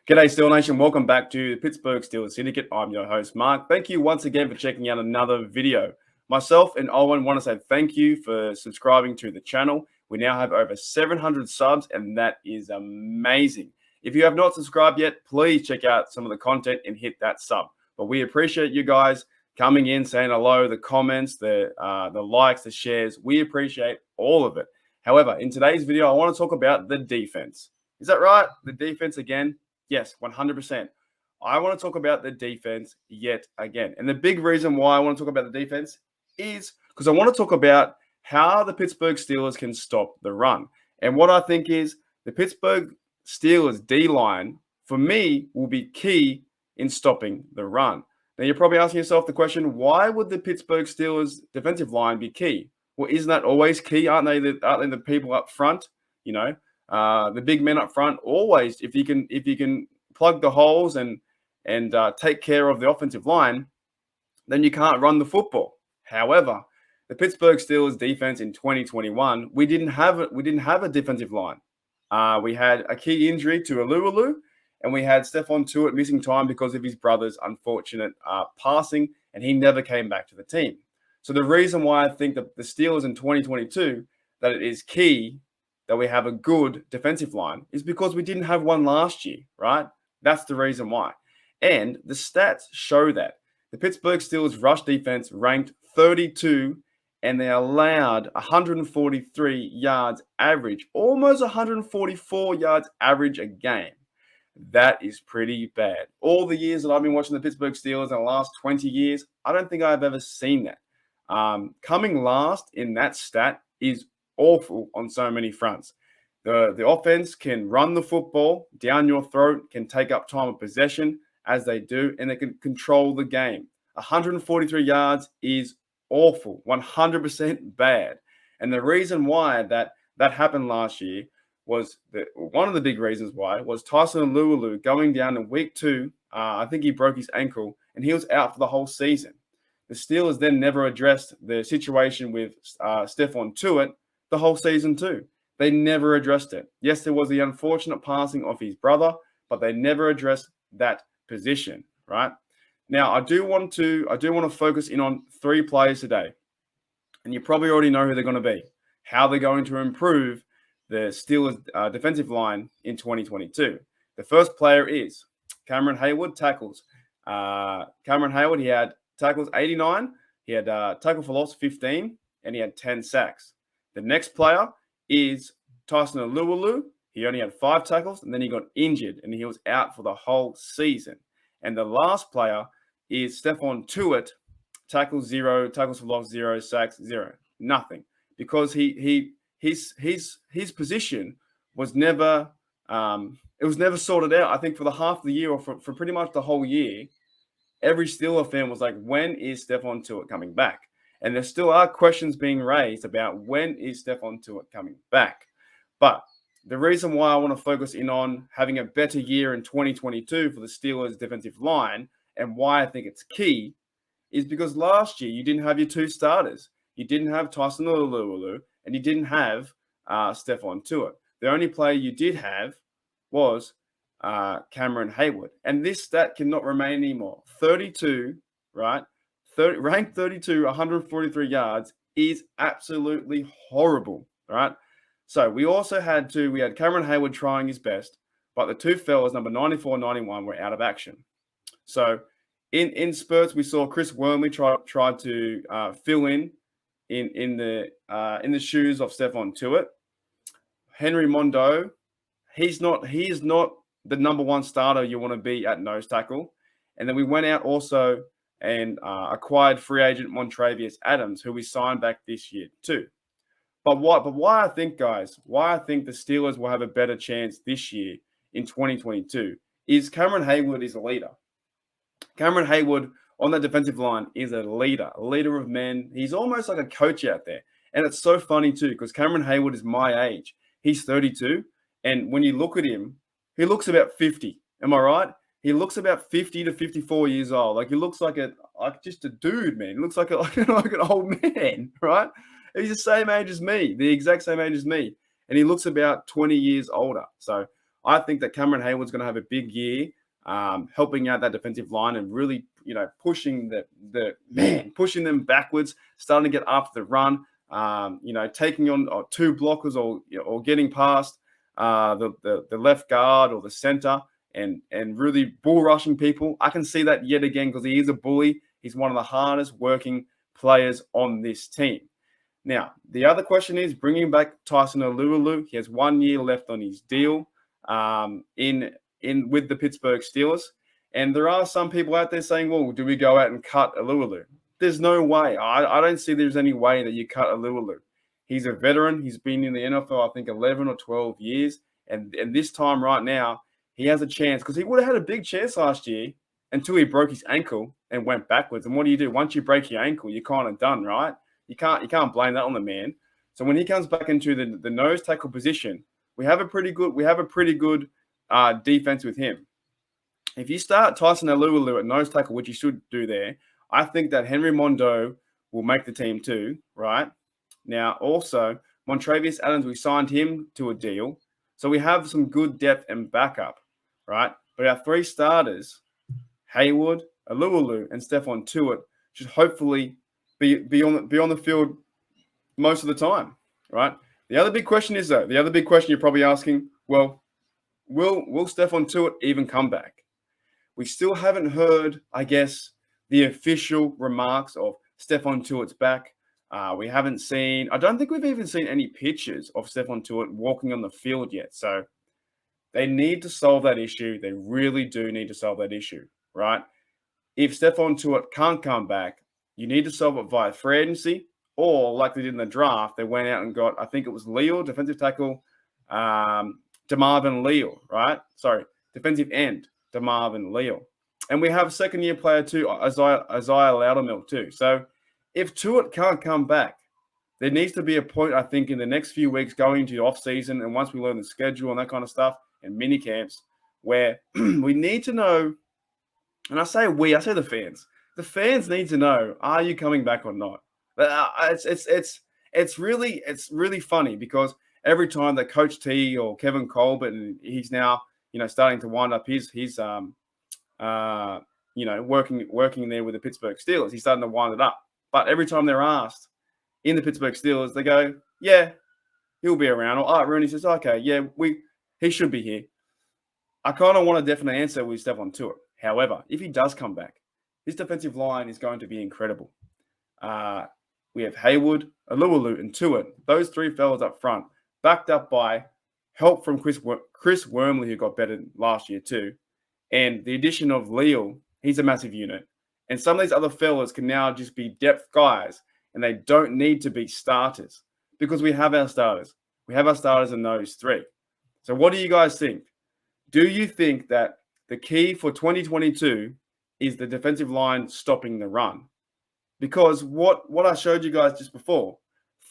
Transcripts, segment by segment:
G'day, Steel Nation. Welcome back to the Pittsburgh Steelers Syndicate. I'm your host, Mark. Thank you once again for checking out another video. Myself and Owen want to say thank you for subscribing to the channel. We now have over 700 subs, and that is amazing. If you have not subscribed yet, please check out some of the content and hit that sub. But we appreciate you guys coming in, saying hello, the comments, the likes, the shares. We appreciate all of it. However, in today's video, I want to talk about the defense. Is that right? The defense again? Yes, 100%. I want to talk about the defense yet again. And the big reason why I want to talk about the defense is because I want to talk about how the Pittsburgh Steelers can stop the run. And what I think is the Pittsburgh Steelers D-line, for me, will be key in stopping the run. Now, you're probably asking yourself the question, why would the Pittsburgh Steelers defensive line be key? Well, isn't that always key? Aren't they the people up front, you know? The big men up front always, if you can plug the holes and take care of the offensive line, then you can't run the football. However, the Pittsburgh Steelers defense in 2021, we didn't have a defensive line. We had a key injury to Alualu, and we had Stephon Tuitt missing time because of his brother's unfortunate passing, and he never came back to the team. So the reason why I think that the Steelers in 2022, that it is key that we have a good defensive line is because we didn't have one last year, right? That's the reason why. And the stats show that. The Pittsburgh Steelers rush defense ranked 32, and they allowed 143 yards average, almost 144 yards average a game. That is pretty bad. All the years that I've been watching the Pittsburgh Steelers in the last 20 years, I don't think I've ever seen that. Coming last in that stat is awful on so many fronts. The offense can run the football down your throat, can take up time of possession as they do, and they can control the game. 143 yards is awful, 100% bad. And the reason why that happened last year was one of the big reasons why was Tyson Alualu going down in week 2. I think he broke his ankle, and he was out for the whole season. The Steelers then never addressed the situation with Stephon Tuitt the whole season too. They never addressed it. Yes, there was the unfortunate passing of his brother, but they never addressed that position, right? Now, I do want to focus in on 3 players today. And you probably already know who they're going to be, how they're going to improve the Steelers defensive line in 2022. The first player is Cameron Heyward, tackles. Cameron Heyward, he had tackles 89, he had tackle for loss 15, and he had 10 sacks. The next player is Tyson Alualu. He only had 5 tackles, and then he got injured, and he was out for the whole season. And the last player is Stephon Tuitt, tackles 0, tackles for loss 0, sacks 0, nothing, because his position was never never sorted out. I think for the half of the year, or for pretty much the whole year, every Steeler fan was like, when is Stephon Tuitt coming back? And there still are questions being raised about when is Stephon Tuitt coming back. But the reason why I want to focus in on having a better year in 2022 for the Steelers defensive line and why I think it's key is because last year you didn't have your 2 starters. You didn't have Tyson Alualu, and you didn't have Stephon Tuitt. The only player you did have was Cameron Heyward. And this stat cannot remain anymore. 32, right? Ranked 32, 143 yards is absolutely horrible, right? So we also had Cameron Heyward trying his best, but the 2 fellas, number 94 and 91, were out of action. So in spurts, we saw Chris Wormley try to fill in the shoes of Stephon Tuitt. Henry Mondeau, he is not the number 1 starter you want to be at nose tackle. And then we went out also and acquired free agent Montravius Adams, who we signed back this year too. But why I think the Steelers will have a better chance this year in 2022 is Cameron Heyward is a leader. Cameron Heyward on that defensive line is a leader of men. He's almost like a coach out there. And it's so funny too, because Cameron Heyward is my age. He's 32. And when you look at him, he looks about 50. Am I right? He looks about 50 to 54 years old. Like he looks like just a dude, man. He looks like an old man, right? He's the same age as me, the exact same age as me. And he looks about 20 years older. So I think that Cameron Hayward's going to have a big year, helping out that defensive line and really, pushing pushing them backwards, starting to get after the run, taking on two blockers or getting past the left guard or the center and really bull rushing people. I can see that yet again because he is a bully. He's one of the hardest working players on this team. Now, the other question is bringing back Tyson Alualu. He has 1 year left on his deal with the Pittsburgh Steelers. And there are some people out there saying, well, do we go out and cut Alualu? There's no way. I don't see there's any way that you cut Alualu. He's a veteran. He's been in the NFL, I think, 11 or 12 years. And this time right now, he has a chance because he would have had a big chance last year until he broke his ankle and went backwards. And what do? Once you break your ankle, you're kind of done, right? You can't blame that on the man. So when he comes back into the nose tackle position, we have a pretty good defense with him. If you start Tyson Alualu at nose tackle, which you should do there, I think that Henry Mondeau will make the team too, right? Now, also, Montravius Adams, we signed him to a deal. So we have some good depth and backup, right? But our three starters, Hayward, Alualu, and Stephon Tuitt, should hopefully be on the field most of the time, right? The other big question you're probably asking, well, will Stephon Tuitt even come back? We still haven't heard, I guess, the official remarks of Stephon Tuitt's back. We haven't seen, I don't think we've even seen any pictures of Stephon Tuitt walking on the field yet. So they need to solve that issue. They really do need to solve that issue, right? If Stephon Tuitt can't come back, you need to solve it via free agency, or like they did in the draft, they went out and got, I think it was Leal, defensive tackle, DeMarvin Leal, right? Sorry, defensive end, DeMarvin Leal. And we have a second-year player too, Isaiah Loudermilk too. So if Tuitt can't come back, there needs to be a point, I think, in the next few weeks going into the off-season and once we learn the schedule and that kind of stuff and mini camps where we need to know, and I say the fans. The fans need to know: are you coming back or not? It's really funny because every time that Coach T or Kevin Colbert, and he's now starting to wind up his working there with the Pittsburgh Steelers, he's starting to wind it up. But every time they're asked in the Pittsburgh Steelers, they go, "Yeah, he'll be around." Or Art Rooney says, "Okay, yeah, he should be here." I kind of want a definite answer with Stephon Tuitt. However, if he does come back, this defensive line is going to be incredible. We have Hayward, Alualu, and Tuitt. Those three fellas up front, backed up by help from Chris Wormley, who got better last year too. And the addition of Leal, he's a massive unit. And some of these other fellas can now just be depth guys, and they don't need to be starters because we have our starters. We have our starters in those three. So what do you guys think? Do you think that the key for 2022 is the defensive line stopping the run? Because what I showed you guys just before,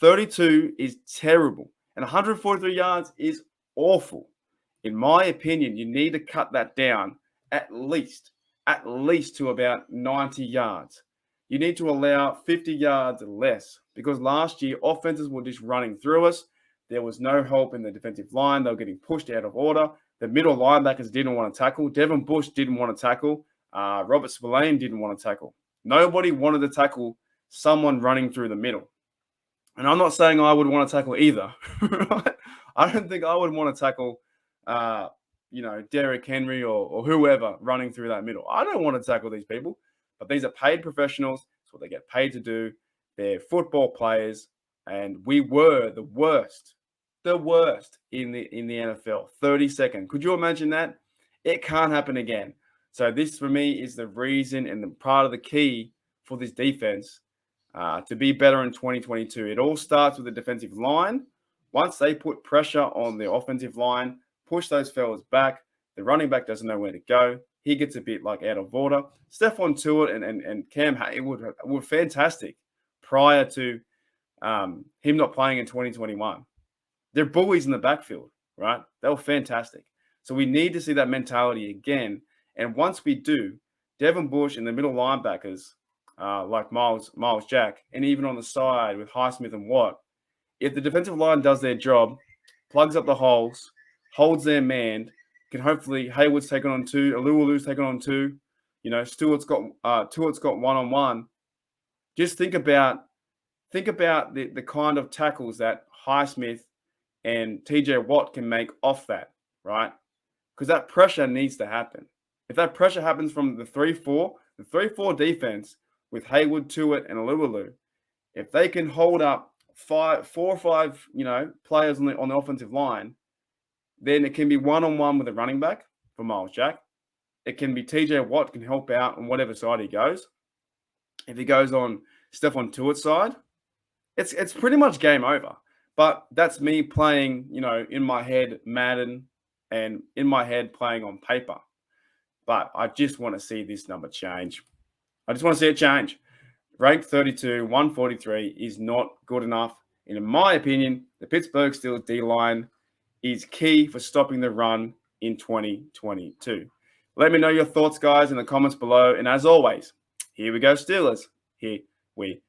32 is terrible and 143 yards is awful. In my opinion, you need to cut that down at least to about 90 yards. You need to allow 50 yards less because last year offenses were just running through us. There was no help in the defensive line. They were getting pushed out of order. The middle linebackers didn't want to tackle. Devin Bush didn't want to tackle. Robert Spillane didn't want to tackle. Nobody wanted to tackle someone running through the middle. And I'm not saying I would want to tackle either. Right? I don't think I would want to tackle, Derrick Henry or whoever running through that middle. I don't want to tackle these people. But these are paid professionals. That's what they get paid to do. They're football players. And we were the worst in the NFL. 32nd. Could you imagine that? It can't happen again. So this, for me, is the reason and the part of the key for this defense to be better in 2022. It all starts with the defensive line. Once they put pressure on the offensive line, push those fellas back, the running back doesn't know where to go. He gets a bit like out of order. Stephon Tuitt and Cam Hayward were fantastic prior to him not playing in 2021. They're bullies in the backfield, right? They were fantastic. So we need to see that mentality again. And once we do, Devin Bush and the middle linebackers, like Miles Jack, and even on the side with Highsmith and Watt, if the defensive line does their job, plugs up the holes, holds their man, can hopefully Hayward's taken on 2, Alualu's taken on 2. Stewart's got one-on-1. Just think about the kind of tackles that Highsmith and TJ Watt can make off that, right? Because that pressure needs to happen. If that pressure happens from the 3-4 defense with Hayward, Tuitt, and Alualu, if they can hold up 4 or 5, players on the offensive line, then it can be one-on-one with a running back for Miles Jack. It can be TJ Watt can help out on whatever side he goes. If he goes on Stephon Tuitt's side, it's pretty much game over. But that's me playing, in my head Madden and in my head playing on paper. But I just want to see this number change. I just want to see it change. Ranked 32, 143 is not good enough. And in my opinion, the Pittsburgh Steelers D-line is key for stopping the run in 2022. Let me know your thoughts, guys, in the comments below. And as always, here we go, Steelers. Here we